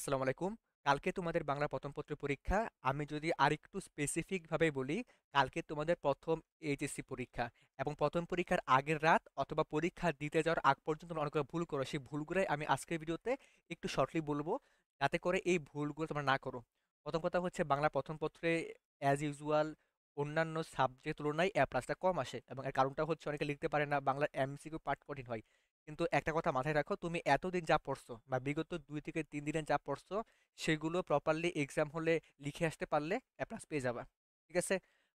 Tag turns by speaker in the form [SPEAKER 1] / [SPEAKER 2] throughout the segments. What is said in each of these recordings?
[SPEAKER 1] আসসালামু আলাইকুম। কালকে তোমাদের বাংলা প্রথম পত্রের পরীক্ষা। আমি যদি আরেকটু স্পেসিফিক ভাবে বলি, কালকে তোমাদের প্রথম এইচএসসি পরীক্ষা এবং প্রথম পরীক্ষার আগের রাত অথবা পরীক্ষা দিতে যাওয়ার আগ পর্যন্ত তোমরা অনেকগুলো ভুল করো। সেই ভুলগুলোই আমি আজকের ভিডিওতে একটু শর্টলি বলবো, যাতে করে এই ভুলগুলো তোমরা না করো। প্রথম কথা হচ্ছে বাংলা প্রথম পত্রে অ্যাজ ইউজুয়াল অন্যান্য সাবজেক্ট তুলনায় এ প্লাসটা কম আসে এবং এর কারণটা হচ্ছে অনেকে লিখতে পারে না, বাংলার এমসিকিউ পার্ট কঠিন হয়। কিন্তু একটা কথা মাথায় রাখো, তুমি এতদিন যা পড়ছো বা বিগত 2 থেকে 3 দিনে যা পড়ছো সেগুলো প্রপারলি এক্সাম হলে লিখে আসতে পারলে এ প্লাস পেয়ে যাবা। ঠিক আছে?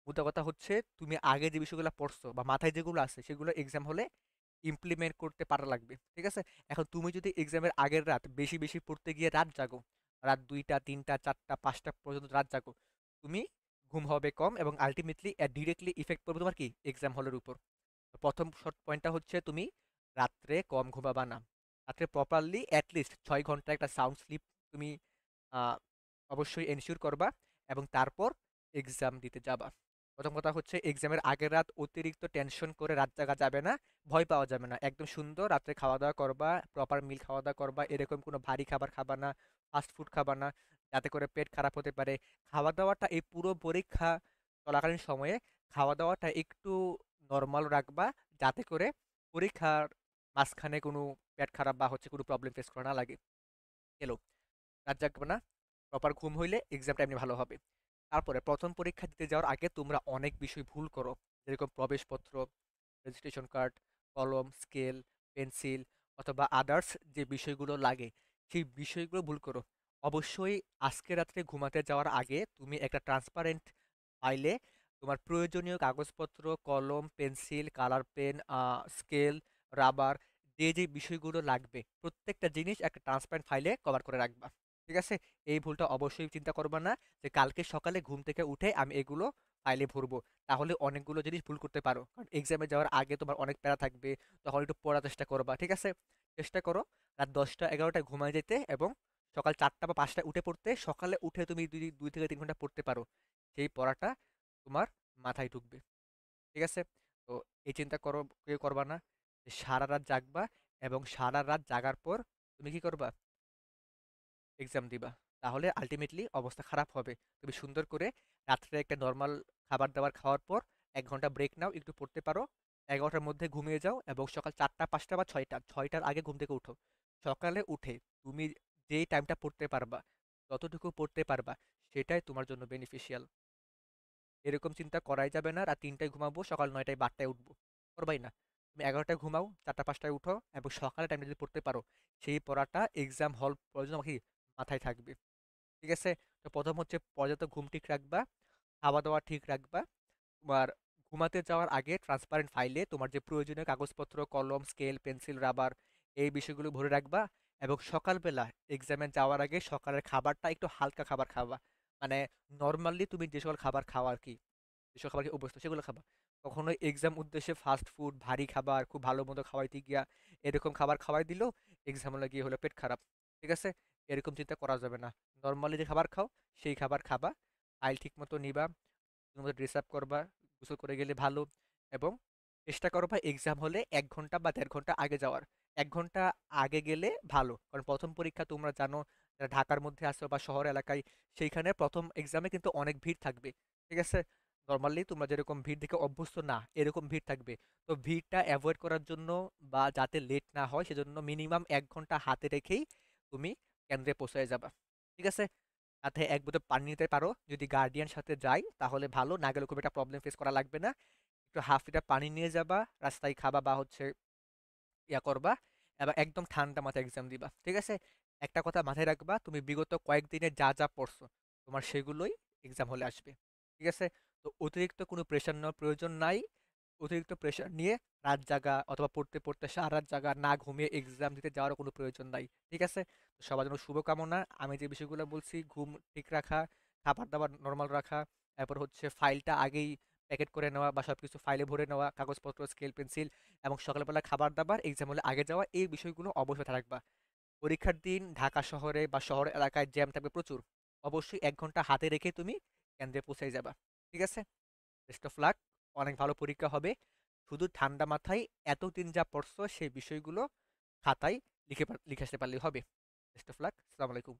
[SPEAKER 1] মোদ্দা কথা হচ্ছে তুমি আগে যে বিষয়গুলো পড়ছো বা মাথায় যেগুলো আছে সেগুলো এক্সাম হলে ইমপ্লিমেন্ট করতে পারা লাগবে। ঠিক আছে? এখন তুমি যদি এক্সামের আগের রাত বেশি বেশি পড়তে গিয়ে রাত জাগো, রাত 2টা 3টা 4টা 5টা পর্যন্ত রাত জাগো, তুমি ঘুম হবে কম এবং আলটিমেটলি ডিরেক্টলি ইফেক্ট পড়বে তোমার কি এক্সাম হলের উপর। প্রথম শর্ট পয়েন্টটা হচ্ছে তুমি রাত্রে কম ঘুমাবা না। রাত্রে প্রপারলি অ্যাটলিস্ট 6 ঘন্টা একটা সাউন্ড স্লিপ তুমি আহ, অবশ্যই এনশিওর করবা এবং তারপর এক্সাম দিতে যাবা। প্রথম কথা হচ্ছে এক্সামের আগের রাত অতিরিক্ত টেনশন করে রাত জাগা যাবে না, ভয় পাওয়া যাবে না। একদম সুন্দর রাত্রে খাওয়া দাওয়া করবা, প্রপার মিল খাওয়া দাওয়া করবা, এরকম কোনো ভারী খাবার খাবা না, ফাস্ট ফুড খাবা না, যাতে করে পেট খারাপ হতে পারে। খাওয়া দাওয়াটা এই পুরো পরীক্ষা চলাকালীন সময়ে খাওয়া দাওয়াটা একটু নর্মাল রাখবা, যাতে করে পরীক্ষার মাঝখানে কোনো পেট খারাপ বা হচ্ছে কোনো প্রবলেম ফেস করা না লাগে। এলো, রাত জাগবে না, প্রপার ঘুম হইলে এক্সামটা এমনি ভালো হবে। তারপরে প্রথম পরীক্ষা দিতে যাওয়ার আগে তোমরা অনেক বিষয় ভুল করো, যেরকম প্রবেশপত্র, রেজিস্ট্রেশন কার্ড, কলম, স্কেল, পেন্সিল অথবা আদার্স যে বিষয়গুলো লাগে সেই বিষয়গুলো ভুল করো। অবশ্যই আজকে রাত্রে ঘুমাতে যাওয়ার আগে তুমি একটা ট্রান্সপারেন্ট ফাইলে তোমার প্রয়োজনীয় কাগজপত্র, কলম, pencil, colour pen, scale, rubber, যে যে বিষয়গুলো লাগবে প্রত্যেকটা জিনিস একটা ট্রান্সপারেন্ট ফাইলে কভার করে রাখবা। ঠিক আছে? এই ভুলটা অবশ্যই চিন্তা করবা না যে কালকে সকালে ঘুম থেকে উঠে আমি এগুলো ফাইলে ভরবো। তাহলে অনেকগুলো জিনিস ভুল করতে পারো, কারণ এক্সামে যাওয়ার আগে তোমার অনেক প্যারা থাকবে। তখন একটু পড়ার চেষ্টা করবা। ঠিক আছে? চেষ্টা করো রাত 10টা 11টায় ঘুমায় যেতে এবং সকাল 4টা বা 5টায় উঠে পড়তে। সকালে উঠে তুমি যদি 2 থেকে 3 ঘন্টা পড়তে পারো, সেই পড়াটা তোমার মাথায় ঢুকবে। ঠিক আছে? তো এই চিন্তা করো, কেউ করবা না যে সারা রাত জাগবা এবং সারা রাত জাগার পর তুমি কি করবা, এক্সাম দিবা। তাহলে আলটিমেটলি অবস্থা খারাপ হবে। তুমি সুন্দর করে রাত্রে একটা নর্মাল খাবার দাবার খাওয়ার পর 1 ঘন্টা ব্রেক নাও, একটু পড়তে পারো, 11টার মধ্যে ঘুমিয়ে যাও এবং সকাল 4টা 5টা বা 6টার আগে ঘুম থেকে উঠো। সকালে উঠে তুমি যেই টাইমটা পড়তে পারবা, যতটুকু পড়তে পারবা, সেটাই তোমার জন্য বেনিফিশিয়াল। এরকম চিন্তা করাই যাবে না রাত 3টায় ঘুমাবো সকাল 9টায় 12টায় উঠবো, করবাই না। তুমি 11টায় ঘুমাও, 4টা 5টায় উঠো এবং সকালে টাইমটা যদি পড়তে পারো, সেই পড়াটা এক্সাম হল পর্যন্ত আমাকে মাথায় থাকবে। ঠিক আছে? তো প্রথম হচ্ছে পর্যাপ্ত ঘুম ঠিক রাখবা, খাওয়া দাওয়া ঠিক রাখবা। তোমার ঘুমাতে যাওয়ার আগে ট্রান্সপারেন্ট ফাইলে তোমার যে প্রয়োজনীয় কাগজপত্র, কলম, স্কেল, পেন্সিল, রাবার, এই বিষয়গুলো ভরে রাখবা এবং সকালবেলা এক্সামে যাওয়ার আগে সকালের খাবারটা একটু হালকা খাবার খাবা। মানে নর্মালি তুমি যে সকল খাবার খাওয়া আর কি, যেসব খাবার খেয়ে অভ্যস্ত সেগুলো খাবা। কখনোই এক্সাম উদ্দেশ্যে ফাস্ট ফুড, ভারী খাবার, খুব ভালো মন্দ খাওয়াইতে গিয়া এরকম খাবার খাওয়াই দিল, এক্সাম হলে গিয়ে হলো পেট খারাপ। ঠিক আছে? এরকম চিন্তা করা যাবে না। নর্মালি যে খাবার খাও সেই খাবার খাবা, ফাইল ঠিক মতো নিবা, তুমি মতো ড্রেস আপ করবা, গোসল করে গেলে ভালো। এবং চেষ্টা করবা এক্সাম হলে 1 ঘন্টা বা 1.5 ঘন্টা আগে যাওয়ার। 1 ঘন্টা আগে গেলে ভালো, কারণ প্রথম পরীক্ষা তোমরা জানো, যারা ঢাকার মধ্যে আসো বা শহর এলাকায়, সেইখানে প্রথম এক্সামে কিন্তু অনেক ভিড় থাকবে। ঠিক আছে? নর্মালি তোমরা যেরকম ভিড় দেখে অভ্যস্ত না, এরকম ভিড় থাকবে। তো ভিড়টা অ্যাভয়েড করার জন্য বা যাতে লেট না হয় সেজন্য মিনিমাম 1 ঘন্টা হাতে রেখেই তুমি কেন্দ্রে পৌঁছে যাবা। ঠিক আছে? সাথে এক বোতল পানি নিতে পারো, যদি গার্ডিয়ান সাথে যায় তাহলে ভালো, না গেলে খুব একটা প্রবলেম ফেস করা লাগবে না। একটু 1/2 লিটার পানি নিয়ে যাবা, রাস্তায় খাবা বা হচ্ছে ইয়া করবা, এবং একদম ঠান্ডা মাথায় এক্সাম দিবা। ঠিক আছে? একটা কথা মাথায় রাখবা, তুমি বিগত কয়েকদিনে যা যা পড়ছো তোমার সেগুলোই এক্সাম হলে আসবে। ঠিক আছে? তো অতিরিক্ত কোনো প্রেশার নেওয়ার প্রয়োজন নাই। অতিরিক্ত প্রেশার নিয়ে রাত জাগা অথবা পড়তে পড়তে সারা রাত জাগা না ঘুমিয়ে এক্সাম দিতে যাওয়ার কোনো প্রয়োজন নাই। ঠিক আছে? তো সবার জন্য শুভকামনা। আমি যে বিষয়গুলো বলছি, ঘুম ঠিক রাখা, খাবার দাবার নর্মাল রাখা, তারপর হচ্ছে ফাইলটা আগেই প্যাকেট করে নেওয়া বা সবকিছু ফাইলে ভরে নেওয়া, কাগজপত্র, স্কেল, পেন্সিল, এবং সকালবেলা খাবার দাবার এক্সাম হলে আগে যাওয়া, এই বিষয়গুলো অবশ্যই মাথায় রাখবা। পরীক্ষার দিন ঢাকা শহরে বা শহর এলাকায় জ্যাম থাকবে প্রচুর। অবশ্যই 1 ঘন্টা হাতে রেখে তুমি কেন্দ্রে পৌঁছে যাবা। ঠিক আছে? Best of luck. অনেক ভালো পরীক্ষা হবে। শুধু ঠান্ডা মাথায় এতদিন যা পড়ছো সেই বিষয়গুলো খাতায় লিখে আসতে পারলেই হবে। Best of luck. আসসালামু আলাইকুম।